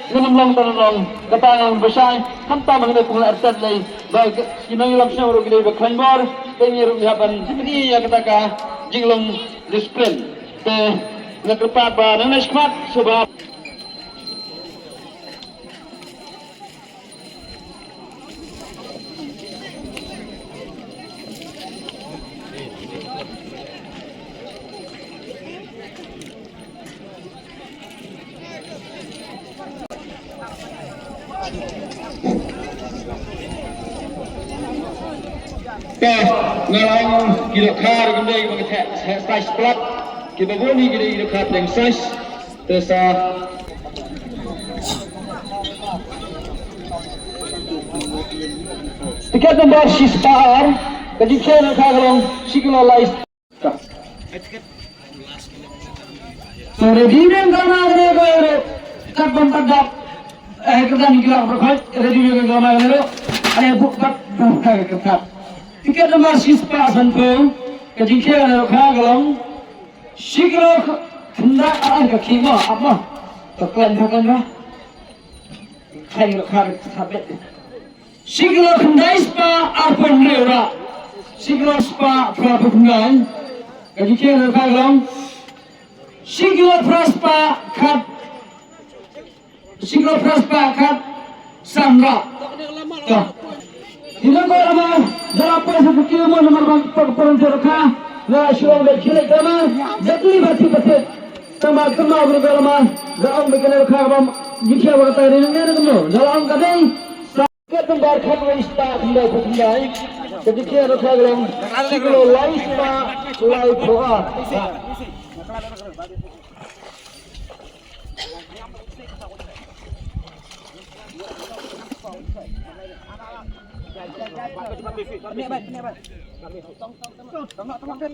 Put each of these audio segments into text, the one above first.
ngamlang tanong katangang besar hamta mengenai Laitarted lay bagi kinang lam syawro gile be khanbor pengi ruhaban sibri ya kataka jinglong discipline te nakrepat ba nang skmat sebab ngalang kilo kar gede bagi size plat kita boni kilo kar yang size tersa tiket nomor sispaar kaji kena kagalong sikilo lais so ready dengan gambar ini kau kat bantadap kerja nikah berkait ready dengan gambar ini ada bukat bukat tiket nomor sispa sanpung kejingkian kagalong sikilo hendak ada kima apa takkan ba kayu kar sabet sikilo hendak spa apa neura sikilo spa prapungan kejingkian kagalong sikilo praspa kat sikilo praspa kat samra Tidak kau ramah, dalam proses kiriman nomor perantaraka, na syurang berkilik ramah, jatuh bati tambah bergamah, dalam berkenal khabam, jika berkata ini nengar dalam kadai, sakit tembar khabam ispa tidak berkendai, ketika rakalang, siklo laispa lai proa.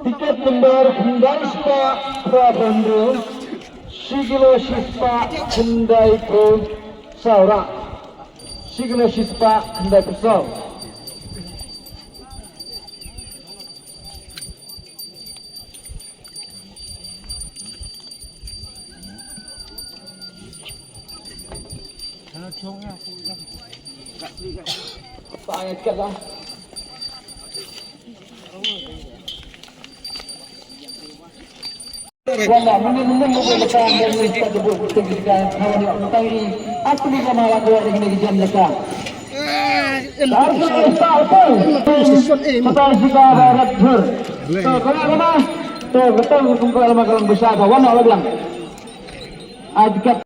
Tiket nomor Hindaispa Prabandru Sigilo Sispa Hendai Pro Saura Sigilo Sispa Hendai Pro Saya cakap lah. Wala mungkin lepas dari satu buku kegiatan kawan yang tadi aku ni sama lagu yang ini jam lekas. Harus apa? Betul juga barat ber. So kenapa? So betul kumpul makan besar kawan orang bilang. Ajak